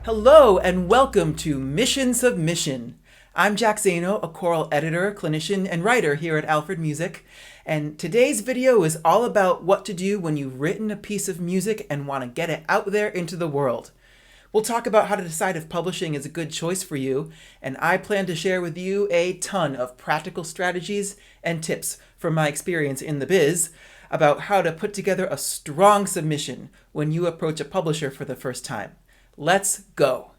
Hello and welcome to Mission Submission. I'm Jack Zaino, a choral editor, clinician, and writer here at Alfred Music, and today's video is all about what to do when you've written a piece of music and want to get it out there into the world. We'll talk about how to decide if publishing is a good choice for you, and I plan to share with you a ton of practical strategies and tips from my experience in the biz about how to put together a strong submission when you approach a publisher for the first time. Let's go.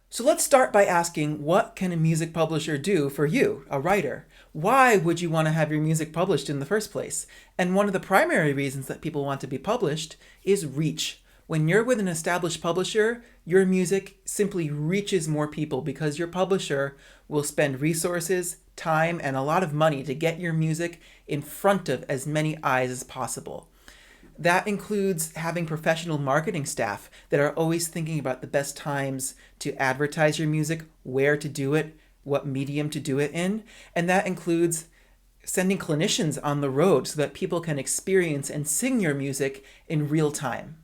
So let's start by asking, what can a music publisher do for you, a writer? Why would you want to have your music published in the first place? And one of the primary reasons that people want to be published is reach. When you're with an established publisher, your music simply reaches more people because your publisher will spend resources, time, and a lot of money to get your music in front of as many eyes as possible. That includes having professional marketing staff that are always thinking about the best times to advertise your music, where to do it, what medium to do it in. And that includes sending clinicians on the road so that people can experience and sing your music in real time.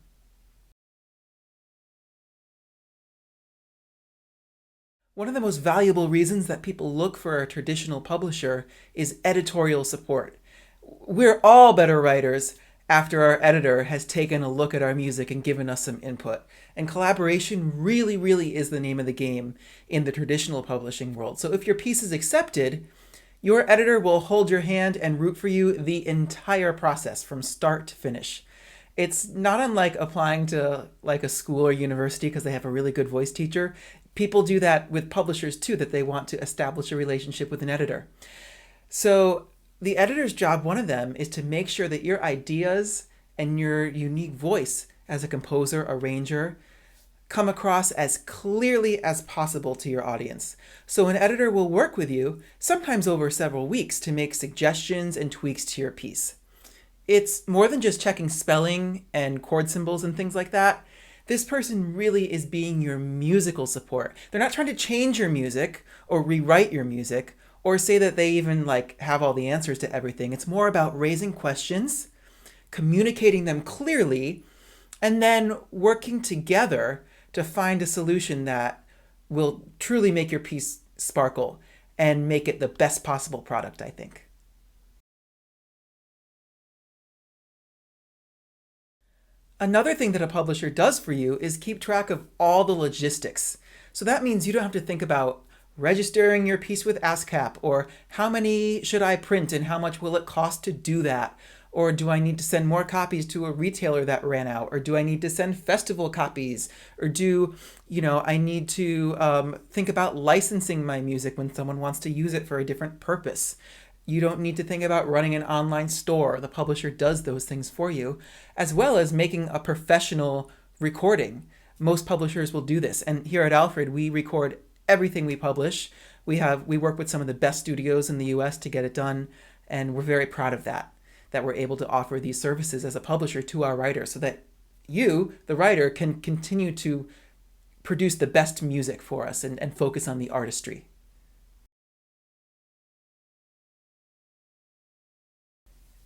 One of the most valuable reasons that people look for a traditional publisher is editorial support. We're all better writers after our editor has taken a look at our music and given us some input. And collaboration really is the name of the game in the traditional publishing world. So if your piece is accepted, your editor will hold your hand and root for you the entire process from start to finish. It's not unlike applying to like a school or university because they have a really good voice teacher. People do that with publishers too, that they want to establish a relationship with an editor. So the editor's job, one of them, is to make sure that your ideas and your unique voice as a composer, arranger, come across as clearly as possible to your audience. So an editor will work with you, sometimes over several weeks, to make suggestions and tweaks to your piece. It's more than just checking spelling and chord symbols and things like that. This person really is being your musical support. They're not trying to change your music or rewrite your music, or say that they even have all the answers to everything. It's more about raising questions, communicating them clearly, and then working together to find a solution that will truly make your piece sparkle and make it the best possible product, I think. Another thing that a publisher does for you is keep track of all the logistics. So that means you don't have to think about registering your piece with ASCAP, or how many should I print and how much will it cost to do that? Or do I need to send more copies to a retailer that ran out? Or do I need to send festival copies? Or I need to think about licensing my music when someone wants to use it for a different purpose? You don't need to think about running an online store. The publisher does those things for you, as well as making a professional recording. Most publishers will do this. And here at Alfred, we record everything we publish. We work with some of the best studios in the US to get it done, and we're very proud of that we're able to offer these services as a publisher to our writers so that you, the writer, can continue to produce the best music for us and focus on the artistry.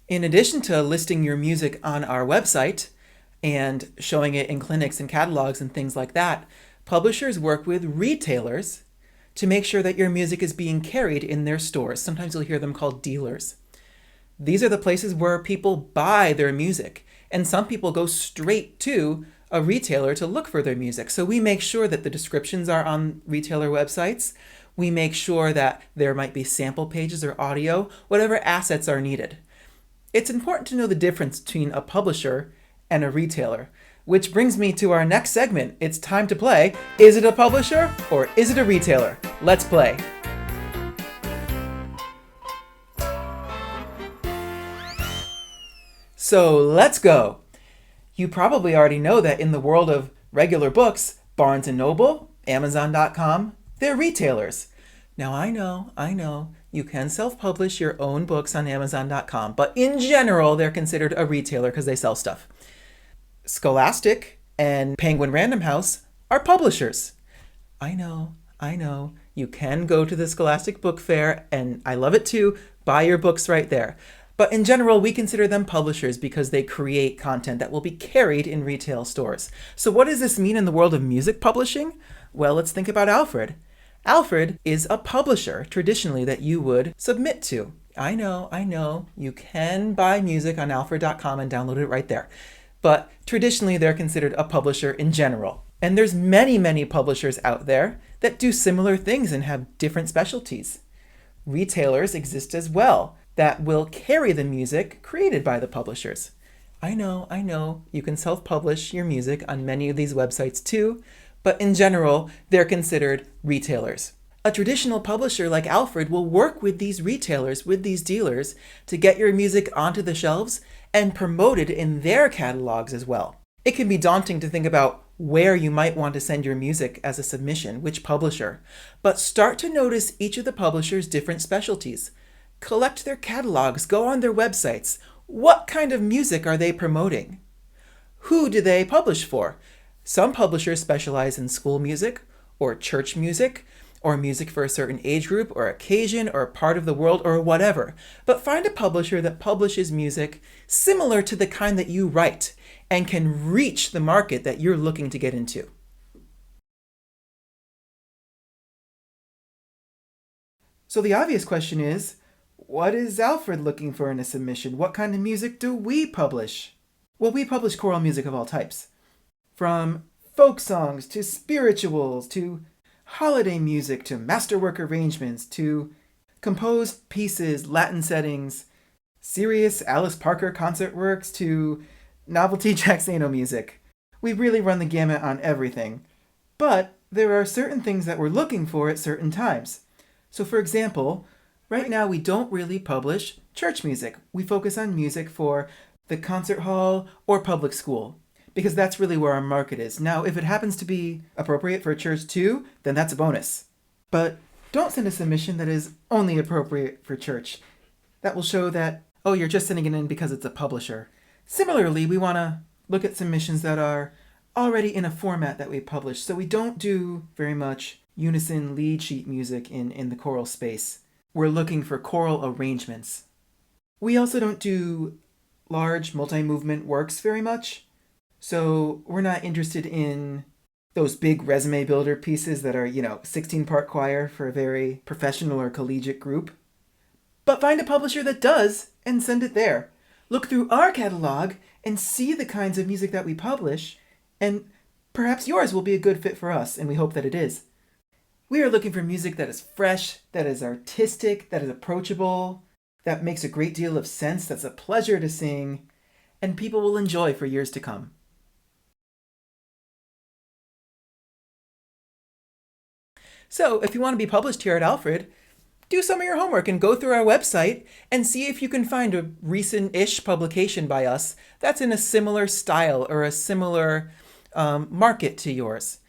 In addition to listing your music on our website and showing it in clinics and catalogs and things like that, publishers work with retailers to make sure that your music is being carried in their stores. Sometimes you'll hear them called dealers. These are the places where people buy their music, and some people go straight to a retailer to look for their music. So we make sure that the descriptions are on retailer websites. We make sure that there might be sample pages or audio, whatever assets are needed. It's important to know the difference between a publisher and a retailer. Which brings me to our next segment. It's time to play, is it a publisher or is it a retailer? Let's play. So let's go. You probably already know that in the world of regular books, Barnes & Noble, Amazon.com, they're retailers. Now I know, you can self-publish your own books on Amazon.com, but in general, they're considered a retailer because they sell stuff. Scholastic and Penguin Random House are publishers. I know. You can go to the Scholastic Book Fair, and I love it too, buy your books right there. But in general, we consider them publishers because they create content that will be carried in retail stores. So what does this mean in the world of music publishing? Well, let's think about Alfred. Alfred is a publisher, traditionally, that you would submit to. I know, you can buy music on alfred.com and download it right there. But traditionally, they're considered a publisher in general. And there's many, many publishers out there that do similar things and have different specialties. Retailers exist as well that will carry the music created by the publishers. I know, you can self-publish your music on many of these websites too, but in general, they're considered retailers. A traditional publisher like Alfred will work with these retailers, with these dealers, to get your music onto the shelves and promote it in their catalogs as well. It can be daunting to think about where you might want to send your music as a submission, which publisher, but start to notice each of the publishers' different specialties. Collect their catalogs, go on their websites. What kind of music are they promoting? Who do they publish for? Some publishers specialize in school music, or church music, or music for a certain age group, or occasion, or part of the world, or whatever. But find a publisher that publishes music similar to the kind that you write, and can reach the market that you're looking to get into. So the obvious question is, what is Alfred looking for in a submission? What kind of music do we publish? Well, we publish choral music of all types. From folk songs to spirituals to holiday music to masterwork arrangements to composed pieces, Latin settings, serious Alice Parker concert works to novelty Jack Zaino music. We really run the gamut on everything. But there are certain things that we're looking for at certain times. So for example, right now we don't really publish church music. We focus on music for the concert hall or public school, because that's really where our market is. Now, if it happens to be appropriate for a church too, then that's a bonus. But don't send a submission that is only appropriate for church. That will show that, oh, you're just sending it in because it's a publisher. Similarly, we want to look at submissions that are already in a format that we publish. So we don't do very much unison lead sheet music in the choral space. We're looking for choral arrangements. We also don't do large multi-movement works very much. So we're not interested in those big resume builder pieces that are, 16-part choir for a very professional or collegiate group. But find a publisher that does and send it there. Look through our catalog and see the kinds of music that we publish, and perhaps yours will be a good fit for us, and we hope that it is. We are looking for music that is fresh, that is artistic, that is approachable, that makes a great deal of sense, that's a pleasure to sing, and people will enjoy for years to come. So if you want to be published here at Alfred, do some of your homework and go through our website and see if you can find a recent-ish publication by us that's in a similar style or a similar market to yours.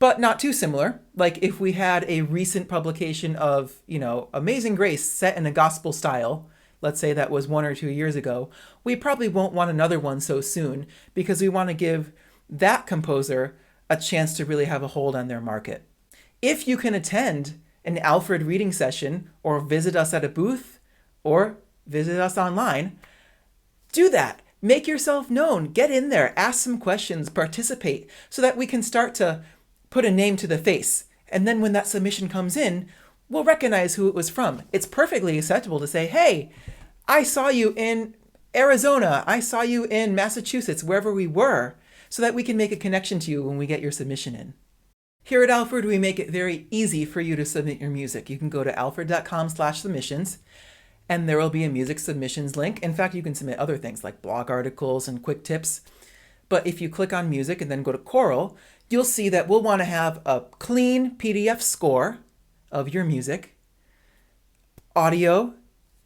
But not too similar. Like if we had a recent publication of, Amazing Grace set in a gospel style, let's say that was 1 or 2 years ago, we probably won't want another one so soon because we want to give that composer a chance to really have a hold on their market. If you can attend an Alfred reading session or visit us at a booth or visit us online, do that. Make yourself known. Get in there. Ask some questions. Participate so that we can start to put a name to the face. And then when that submission comes in, we'll recognize who it was from. It's perfectly acceptable to say, hey, I saw you in Arizona. I saw you in Massachusetts, wherever we were, so that we can make a connection to you when we get your submission in. Here at Alfred, we make it very easy for you to submit your music. You can go to alfred.com/submissions, and there will be a music submissions link. In fact, you can submit other things like blog articles and quick tips. But if you click on music and then go to choral, you'll see that we'll want to have a clean PDF score of your music, audio,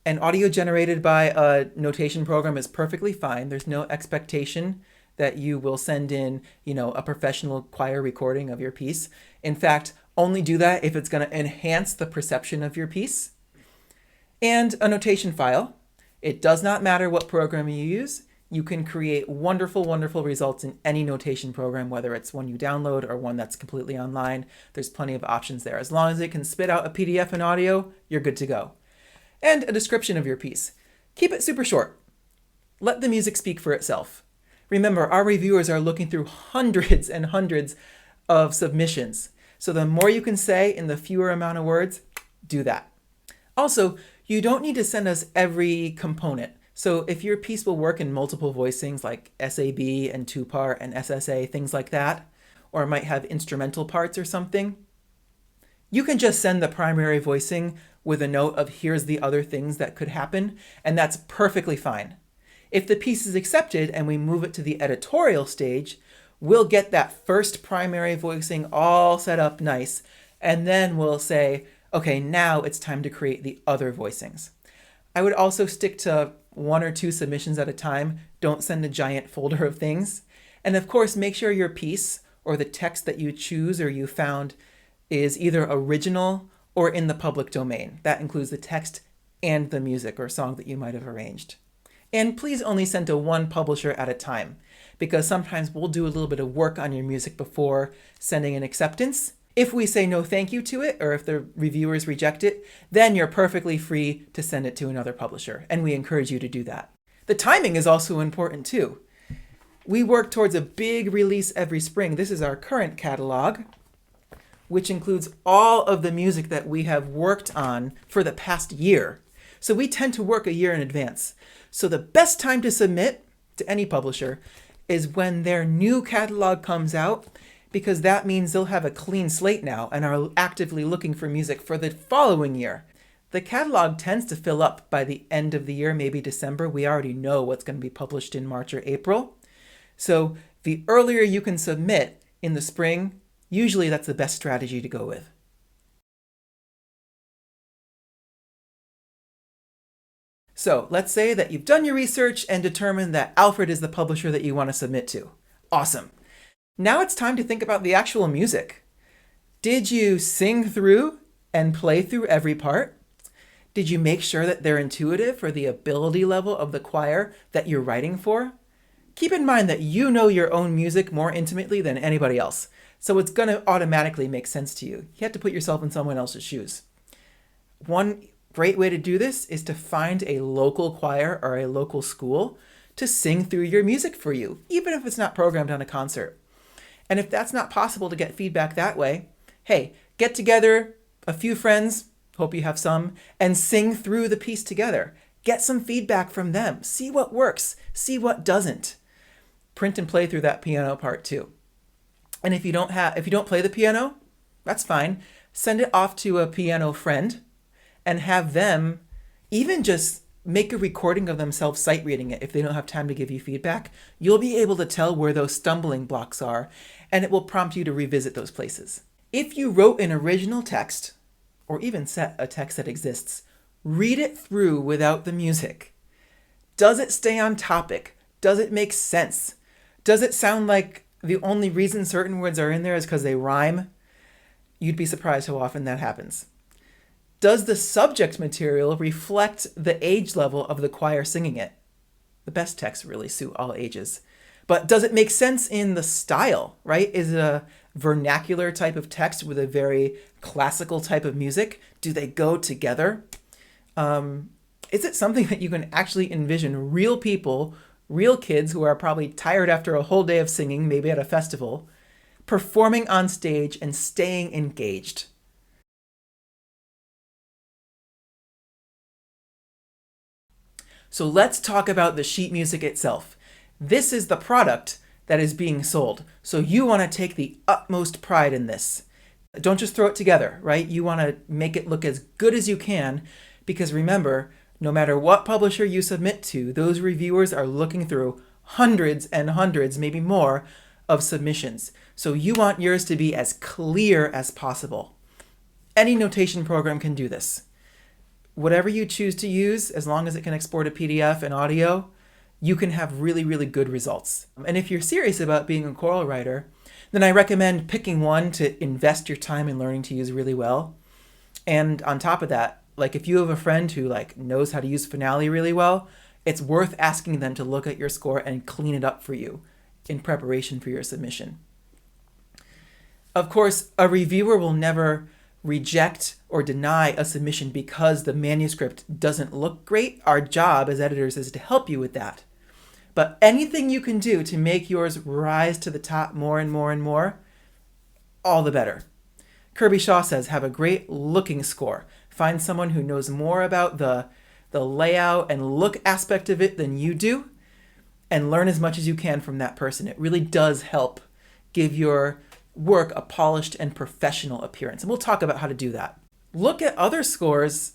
and audio generated by a notation program is perfectly fine. There's no expectation that you will send in, a professional choir recording of your piece. In fact, only do that if it's going to enhance the perception of your piece. And a notation file. It does not matter what program you use. You can create wonderful, wonderful results in any notation program, whether it's one you download or one that's completely online. There's plenty of options there. As long as it can spit out a PDF and audio, you're good to go. and a description of your piece. Keep it super short. Let the music speak for itself. Remember, our reviewers are looking through hundreds and hundreds of submissions. So the more you can say in the fewer amount of words, do that. Also, you don't need to send us every component. So if your piece will work in multiple voicings like SAB and 2-part and SSA, things like that, or it might have instrumental parts or something, you can just send the primary voicing with a note of here's the other things that could happen, and that's perfectly fine. If the piece is accepted and we move it to the editorial stage, we'll get that first primary voicing all set up nice, and then we'll say, okay, now it's time to create the other voicings. I would also stick to 1 or 2 submissions at a time. Don't send a giant folder of things. And of course, make sure your piece or the text that you choose or you found is either original or in the public domain. That includes the text and the music or song that you might have arranged. And please only send to one publisher at a time, because sometimes we'll do a little bit of work on your music before sending an acceptance. If we say no thank you to it, or if the reviewers reject it, then you're perfectly free to send it to another publisher, and we encourage you to do that. The timing is also important too. We work towards a big release every spring. This is our current catalog, which includes all of the music that we have worked on for the past year. So we tend to work a year in advance. So the best time to submit to any publisher is when their new catalog comes out, because that means they'll have a clean slate now and are actively looking for music for the following year. The catalog tends to fill up by the end of the year, maybe December. We already know what's going to be published in March or April. So the earlier you can submit in the spring, usually that's the best strategy to go with. So let's say that you've done your research and determined that Alfred is the publisher that you want to submit to. Awesome. Now it's time to think about the actual music. Did you sing through and play through every part? Did you make sure that they're intuitive for the ability level of the choir that you're writing for? Keep in mind that you know your own music more intimately than anybody else, so it's going to automatically make sense to you. You have to put yourself in someone else's shoes. One great way to do this is to find a local choir or a local school to sing through your music for you, even if it's not programmed on a concert. And if that's not possible to get feedback that way, hey, get together a few friends, hope you have some, and sing through the piece together. Get some feedback from them. See what works, see what doesn't. Print and play through that piano part too. And if you don't play the piano, that's fine. Send it off to a piano friend and have them even just make a recording of themselves sight reading it if they don't have time to give you feedback. You'll be able to tell where those stumbling blocks are, and it will prompt you to revisit those places. If you wrote an original text, or even set a text that exists, read it through without the music. Does it stay on topic? Does it make sense? Does it sound like the only reason certain words are in there is because they rhyme? You'd be surprised how often that happens. Does the subject material reflect the age level of the choir singing it? The best texts really suit all ages. But does it make sense in the style, right? Is it a vernacular type of text with a very classical type of music? Do they go together? Is it something that you can actually envision real people, real kids who are probably tired after a whole day of singing, maybe at a festival, performing on stage and staying engaged? So let's talk about the sheet music itself. This is the product that is being sold. So you want to take the utmost pride in this. Don't just throw it together, right? You want to make it look as good as you can, because remember, no matter what publisher you submit to, those reviewers are looking through hundreds and hundreds, maybe more, of submissions. So you want yours to be as clear as possible. Any notation program can do this. Whatever you choose to use, as long as it can export a PDF and audio, you can have really, really good results. And if you're serious about being a choral writer, then I recommend picking one to invest your time in learning to use really well. And on top of that, like if you have a friend who knows how to use Finale really well, it's worth asking them to look at your score and clean it up for you in preparation for your submission. Of course, a reviewer will never reject or deny a submission because the manuscript doesn't look great. Our job as editors is to help you with that. But anything you can do to make yours rise to the top more and more and more, all the better. Kirby Shaw says, have a great looking score. Find someone who knows more about the layout and look aspect of it than you do, and learn as much as you can from that person. It really does help give your work a polished and professional appearance. And we'll talk about how to do that. Look at other scores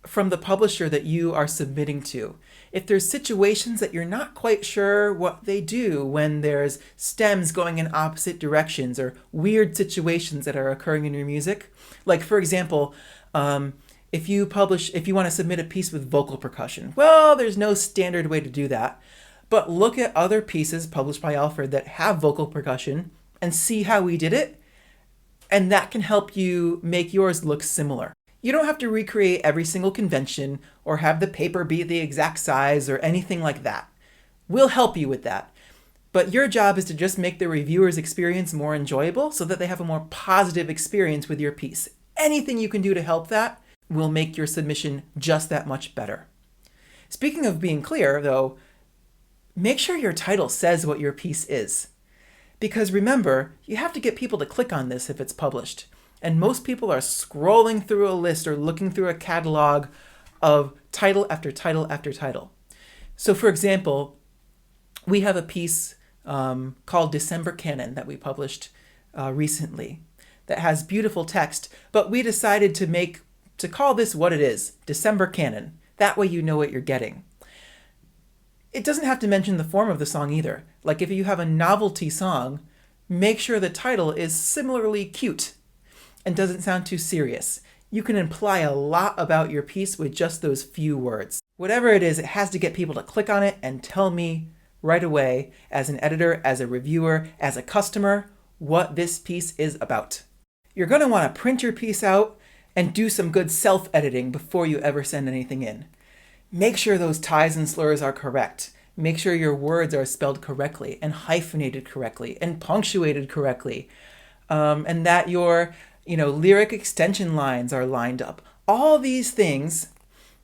from the publisher that you are submitting to. If there's situations that you're not quite sure what they do, when there's stems going in opposite directions or weird situations that are occurring in your music, like for example, if you want to submit a piece with vocal percussion, well, there's no standard way to do that. But look at other pieces published by Alfred that have vocal percussion and see how we did it. And that can help you make yours look similar. You don't have to recreate every single convention or have the paper be the exact size or anything like that. We'll help you with that. But your job is to just make the reviewer's experience more enjoyable so that they have a more positive experience with your piece. Anything you can do to help that will make your submission just that much better. Speaking of being clear, though, make sure your title says what your piece is. Because remember, you have to get people to click on this if it's published. And most people are scrolling through a list or looking through a catalog of title after title after title. So for example, we have a piece called December Canon that we published recently that has beautiful text, but we decided to call this what it is, December Canon. That way you know what you're getting. It doesn't have to mention the form of the song either. Like if you have a novelty song, make sure the title is similarly cute and doesn't sound too serious. You can imply a lot about your piece with just those few words. Whatever it is, it has to get people to click on it and tell me right away, as an editor, as a reviewer, as a customer, what this piece is about. You're going to want to print your piece out and do some good self-editing before you ever send anything in. Make sure those ties and slurs are correct. Make sure your words are spelled correctly and hyphenated correctly and punctuated correctly. And that your lyric extension lines are lined up. All these things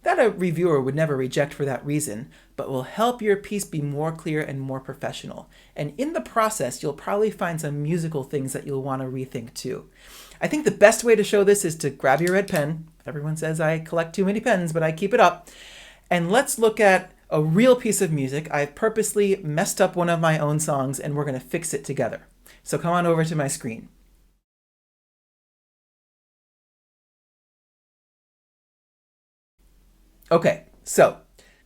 that a reviewer would never reject for that reason, but will help your piece be more clear and more professional. And in the process, you'll probably find some musical things that you'll want to rethink too. I think the best way to show this is to grab your red pen. Everyone says I collect too many pens, but I keep it up. And let's look at a real piece of music. I've purposely messed up one of my own songs and we're going to fix it together. So come on over to my screen. Okay, so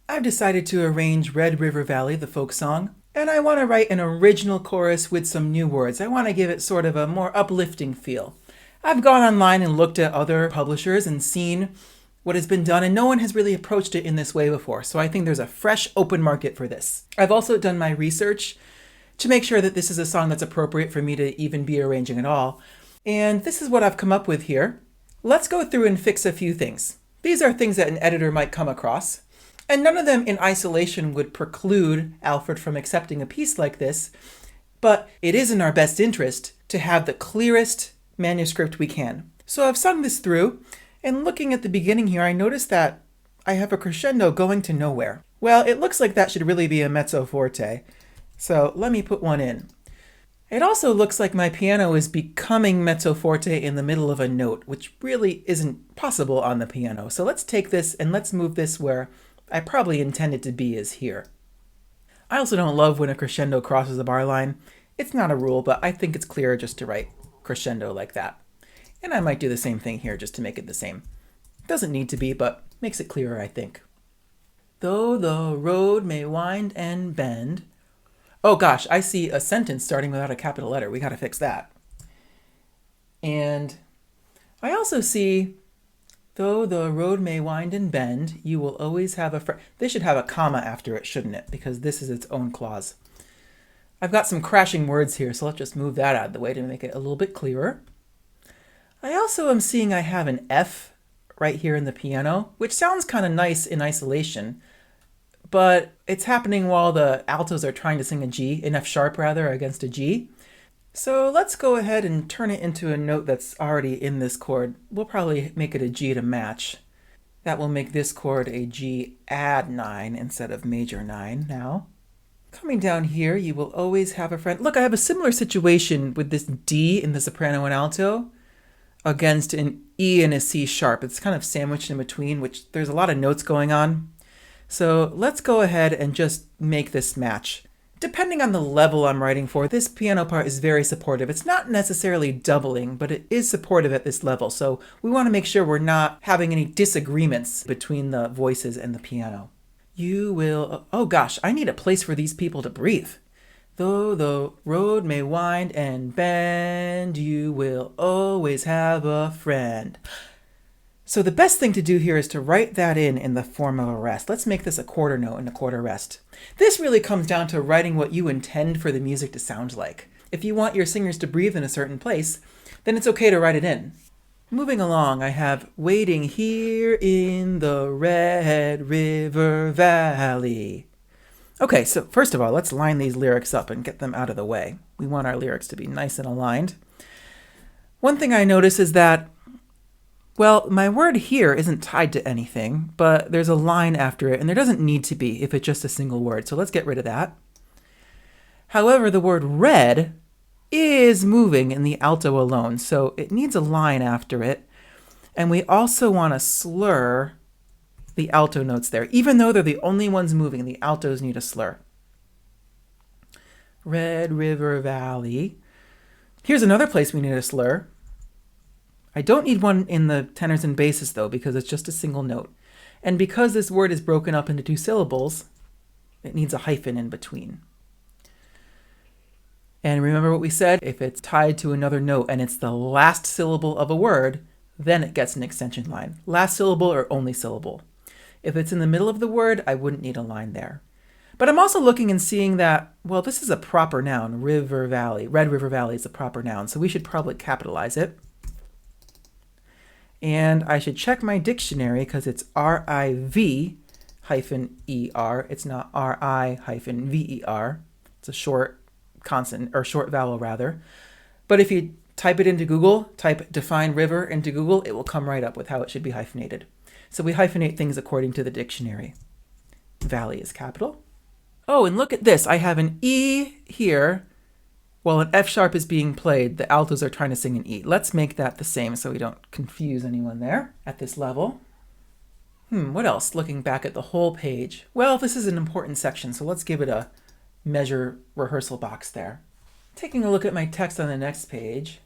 I've decided to arrange Red River Valley, the folk song, and I want to write an original chorus with some new words. I want to give it sort of a more uplifting feel. I've gone online and looked at other publishers and seen what has been done, and no one has really approached it in this way before, so I think there's a fresh open market for this. I've also done my research to make sure that this is a song that's appropriate for me to even be arranging at all, and this is what I've come up with here. Let's go through and fix a few things. These are things that an editor might come across, and none of them in isolation would preclude Alfred from accepting a piece like this, but it is in our best interest to have the clearest manuscript we can. So I've sung this through, and looking at the beginning here, I noticed that I have a crescendo going to nowhere. Well, it looks like that should really be a mezzo forte, so let me put one in. It also looks like my piano is becoming mezzo forte in the middle of a note, which really isn't possible on the piano. So let's take this and let's move this where I probably intend it to be, is here. I also don't love when a crescendo crosses the bar line. It's not a rule, but I think it's clearer just to write crescendo like that. And I might do the same thing here just to make it the same. Doesn't need to be, but makes it clearer, I think. Though the road may wind and bend. Oh gosh, I see a sentence starting without a capital letter. We gotta fix that. And I also see, though the road may wind and bend, you will always have a This should have a comma after it, shouldn't it? Because this is its own clause. I've got some crashing words here, so let's just move that out of the way to make it a little bit clearer. I also am seeing I have an F right here in the piano, which sounds kind of nice in isolation, but it's happening while the altos are trying to sing a G, an F sharp rather, against a G. So let's go ahead and turn it into a note that's already in this chord. We'll probably make it a G to match. That will make this chord a G add 9 instead of major 9 now. Coming down here, you will always have a friend. Look, I have a similar situation with this D in the soprano and alto against an E and a C sharp. It's kind of sandwiched in between, which there's a lot of notes going on. So let's go ahead and just make this match. Depending on the level I'm writing for, this piano part is very supportive. It's not necessarily doubling, but it is supportive at this level. So we want to make sure we're not having any disagreements between the voices and the piano. You will, oh gosh, I need a place for these people to breathe. Though the road may wind and bend, you will always have a friend. So the best thing to do here is to write that in the form of a rest. Let's make this a quarter note and a quarter rest. This really comes down to writing what you intend for the music to sound like. If you want your singers to breathe in a certain place, then it's okay to write it in. Moving along, I have waiting here in the Red River Valley. Okay, so first of all, let's line these lyrics up and get them out of the way. We want our lyrics to be nice and aligned. One thing I notice is that, well, my word here isn't tied to anything, but there's a line after it, and there doesn't need to be if it's just a single word, so let's get rid of that. However, the word red is moving in the alto alone, so it needs a line after it, and we also want to slur the alto notes there. Even though they're the only ones moving, the altos need a slur. Red River Valley. Here's another place we need a slur. I don't need one in the tenors and basses though, because it's just a single note. And because this word is broken up into 2 syllables, it needs a hyphen in between. And remember what we said? If it's tied to another note and it's the last syllable of a word, then it gets an extension line. Last syllable or only syllable. If it's in the middle of the word, I wouldn't need a line there. But I'm also looking and seeing that, well, this is a proper noun, River Valley. Red River Valley is a proper noun, so we should probably capitalize it. And I should check my dictionary because it's RIV-ER. It's not RI-VER. It's a short consonant, or short vowel rather. But if you type it into Google, type define river into Google, it will come right up with how it should be hyphenated. So we hyphenate things according to the dictionary. Valley is capital. Oh, and look at this. I have an E here. While an F sharp is being played, the altos are trying to sing an E. Let's make that the same so we don't confuse anyone there at this level. What else? Looking back at the whole page. Well, this is an important section, so let's give it a measure rehearsal box there. Taking a look at my text on the next page.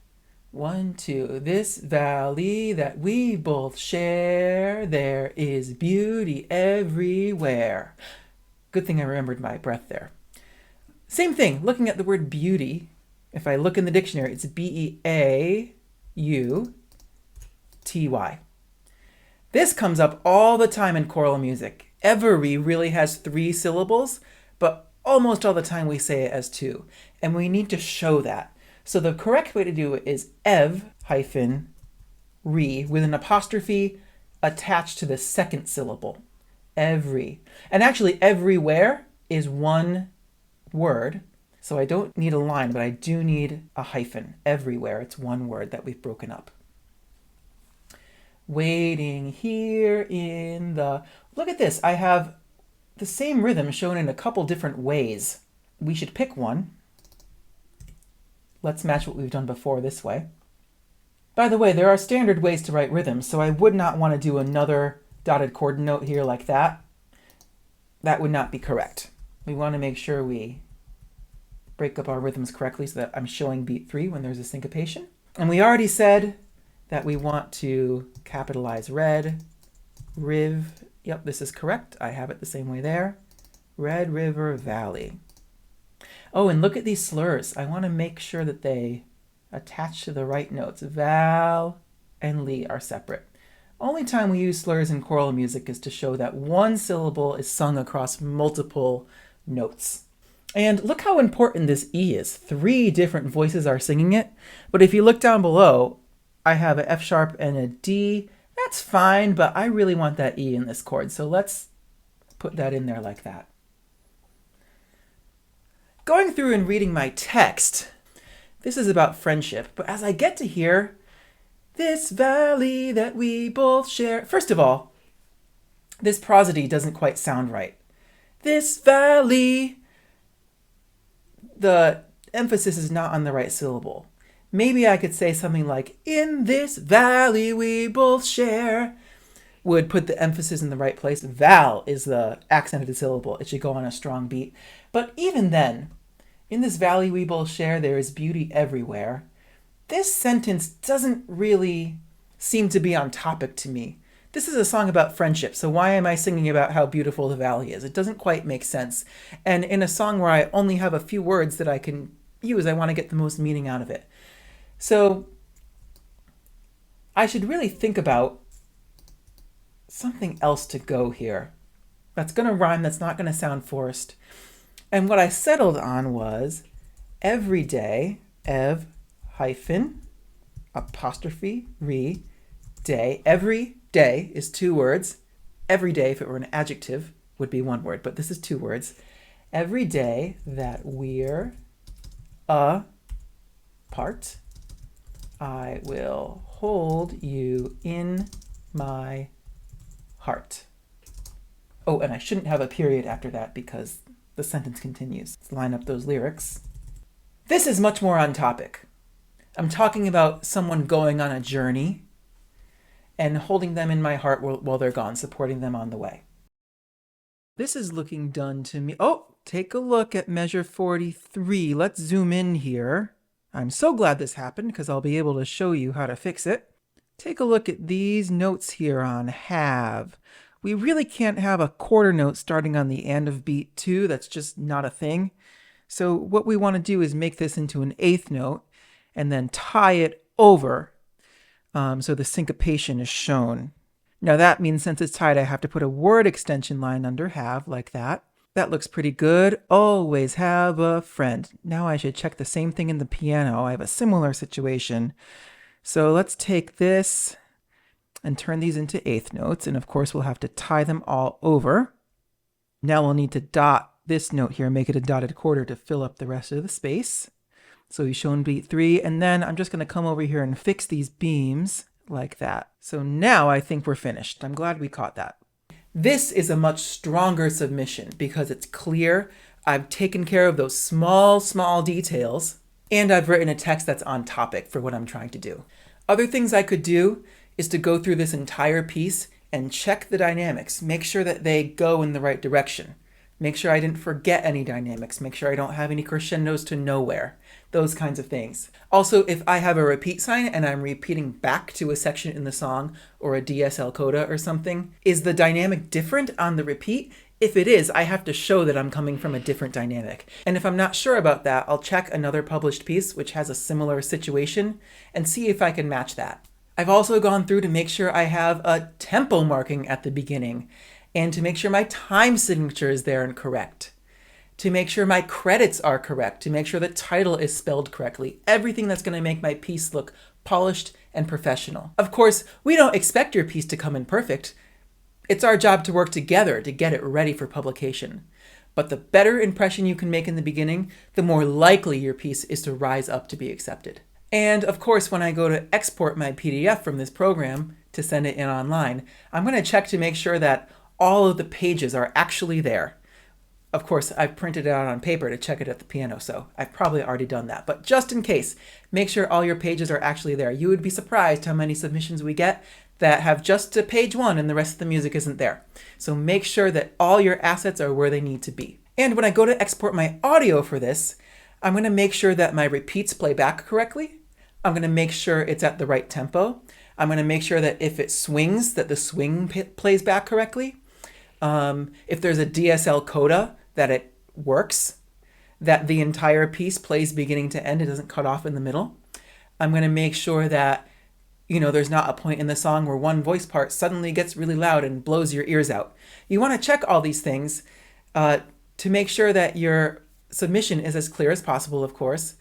1, 2, this valley that we both share, there is beauty everywhere. Good thing I remembered my breath there. Same thing, looking at the word beauty, if I look in the dictionary, it's B-E-A-U-T-Y. This comes up all the time in choral music. Every really has 3 syllables, but almost all the time we say it as 2. And we need to show that. So the correct way to do it is ev-re with an apostrophe attached to the second syllable. Every. And actually everywhere is one word. So I don't need a line, but I do need a hyphen. Everywhere, it's one word that we've broken up. Waiting here in the... Look at this. I have the same rhythm shown in a couple different ways. We should pick one. Let's match what we've done before this way. By the way, there are standard ways to write rhythms, so I would not want to do another dotted chord note here like that. That would not be correct. We want to make sure we break up our rhythms correctly so that I'm showing beat 3 when there's a syncopation. And we already said that we want to capitalize red, riv. Yep, this is correct. I have it the same way there. Red River Valley. Oh, and look at these slurs. I want to make sure that they attach to the right notes. Val and li are separate. Only time we use slurs in choral music is to show that one syllable is sung across multiple notes. And look how important this E is. 3 different voices are singing it. But if you look down below, I have an F sharp and a D. That's fine, but I really want that E in this chord. So let's put that in there like that. Going through and reading my text, This is about friendship, but as I get to here, this valley that we both share. First of all, this prosody doesn't quite sound right. This valley. The emphasis is not on the right syllable. Maybe I could say something like, in this valley we both share, would put the emphasis in the right place. Val is the accented syllable. It should go on a strong beat. But even then, in this valley we both share, there is beauty everywhere. This sentence doesn't really seem to be on topic to me. This is a song about friendship, so why am I singing about how beautiful the valley is? It doesn't quite make sense. And in a song where I only have a few words that I can use, I want to get the most meaning out of it. So I should really think about something else to go here. That's going to rhyme, that's not going to sound forced. And what I settled on was every day, ev hyphen apostrophe re day. Every day is 2 words. Every day, if it were an adjective, would be 1 word, but this is 2 words. Every day that we're apart, I will hold you in my heart. Oh, and I shouldn't have a period after that because the sentence continues. Let's line up those lyrics. This is much more on topic. I'm talking about someone going on a journey and holding them in my heart while they're gone, supporting them on the way. This is looking done to me. Oh, take a look at measure 43. Let's zoom in here. I'm so glad this happened because I'll be able to show you how to fix it. Take a look at these notes here on have. We really can't have a quarter note starting on the end of beat 2. That's just not a thing. So what we want to do is make this into an 8th note and then tie it over so the syncopation is shown. Now that means since it's tied, I have to put a word extension line under have like that. That looks pretty good. Always have a friend. Now I should check the same thing in the piano. I have a similar situation. So let's take this and turn these into 8th notes. And of course, we'll have to tie them all over. Now we'll need to dot this note here, make it a dotted quarter to fill up the rest of the space. So we've shown beat 3. And then I'm just going to come over here and fix these beams like that. So now I think we're finished. I'm glad we caught that. This is a much stronger submission because it's clear. I've taken care of those small details, and I've written a text that's on topic for what I'm trying to do. Other things I could do is to go through this entire piece and check the dynamics, make sure that they go in the right direction. Make sure I didn't forget any dynamics. Make sure I don't have any crescendos to nowhere. Those kinds of things. Also, if I have a repeat sign and I'm repeating back to a section in the song or a DSL coda or something, is the dynamic different on the repeat? If it is, I have to show that I'm coming from a different dynamic. And if I'm not sure about that, I'll check another published piece which has a similar situation and see if I can match that. I've also gone through to make sure I have a tempo marking at the beginning and to make sure my time signature is there and correct. To make sure my credits are correct, to make sure the title is spelled correctly. Everything that's going to make my piece look polished and professional. Of course, we don't expect your piece to come in perfect. It's our job to work together to get it ready for publication. But the better impression you can make in the beginning, the more likely your piece is to rise up to be accepted. And of course, when I go to export my PDF from this program to send it in online, I'm going to check to make sure that all of the pages are actually there. Of course, I've printed it out on paper to check it at the piano, so I've probably already done that. But just in case, make sure all your pages are actually there. You would be surprised how many submissions we get that have just to page 1 and the rest of the music isn't there. So make sure that all your assets are where they need to be. And when I go to export my audio for this, I'm going to make sure that my repeats play back correctly. I'm going to make sure it's at the right tempo. I'm going to make sure that if it swings, that the swing plays back correctly. If there's a DSL coda, that it works, that the entire piece plays beginning to end, it doesn't cut off in the middle. I'm going to make sure that, there's not a point in the song where one voice part suddenly gets really loud and blows your ears out. You want to check all these things to make sure that your submission is as clear as possible, of course,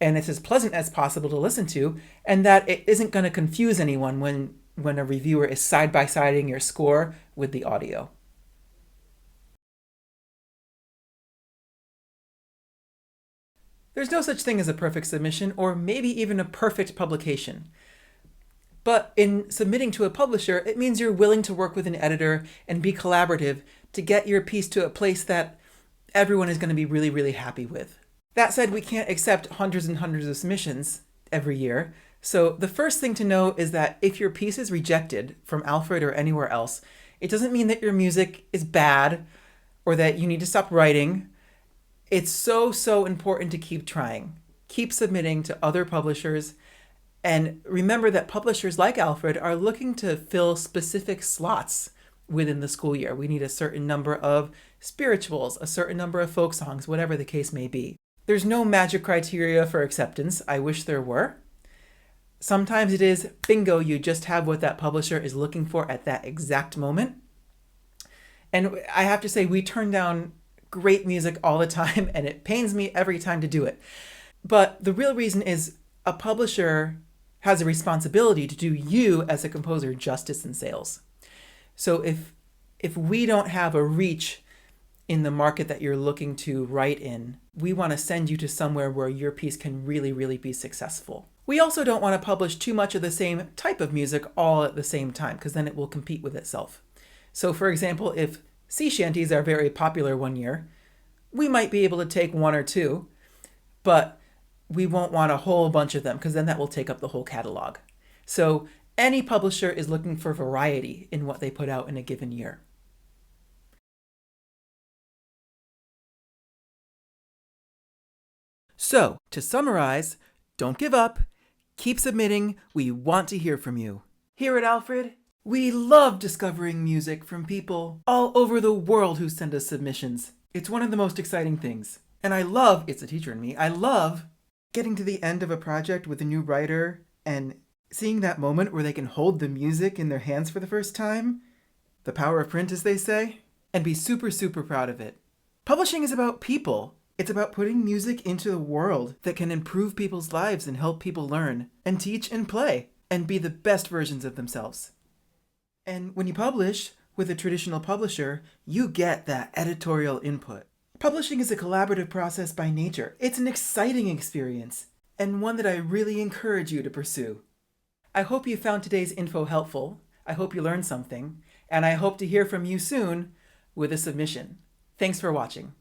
and it's as pleasant as possible to listen to, and that it isn't going to confuse anyone when a reviewer is side-by-siding your score with the audio. There's no such thing as a perfect submission or maybe even a perfect publication. But in submitting to a publisher, it means you're willing to work with an editor and be collaborative to get your piece to a place that everyone is going to be really, really happy with. That said, we can't accept hundreds and hundreds of submissions every year. So the first thing to know is that if your piece is rejected from Alfred or anywhere else, it doesn't mean that your music is bad or that you need to stop writing. It's so important to keep trying. Keep submitting to other publishers. And remember that publishers like Alfred are looking to fill specific slots within the school year. We need a certain number of spirituals, a certain number of folk songs, whatever the case may be. There's no magic criteria for acceptance. I wish there were. Sometimes it is bingo, you just have what that publisher is looking for at that exact moment. And I have to say, we turn down great music all the time, and it pains me every time to do it. But the real reason is a publisher has a responsibility to do you as a composer justice in sales. So if we don't have a reach in the market that you're looking to write in, we want to send you to somewhere where your piece can really, really be successful. We also don't want to publish too much of the same type of music all at the same time, because then it will compete with itself. So for example, if sea shanties are very popular one year, we might be able to take one or two, but we won't want a whole bunch of them because then that will take up the whole catalog. So any publisher is looking for variety in what they put out in a given year. So, to summarize, don't give up, keep submitting, we want to hear from you. Here at Alfred, we love discovering music from people all over the world who send us submissions. It's one of the most exciting things. And I love, it's a teacher in me, I love getting to the end of a project with a new writer and seeing that moment where they can hold the music in their hands for the first time, the power of print as they say, and be super proud of it. Publishing is about people. It's about putting music into the world that can improve people's lives and help people learn and teach and play and be the best versions of themselves. And when you publish with a traditional publisher, you get that editorial input. Publishing is a collaborative process by nature. It's an exciting experience and one that I really encourage you to pursue. I hope you found today's info helpful. I hope you learned something, and I hope to hear from you soon with a submission. Thanks for watching.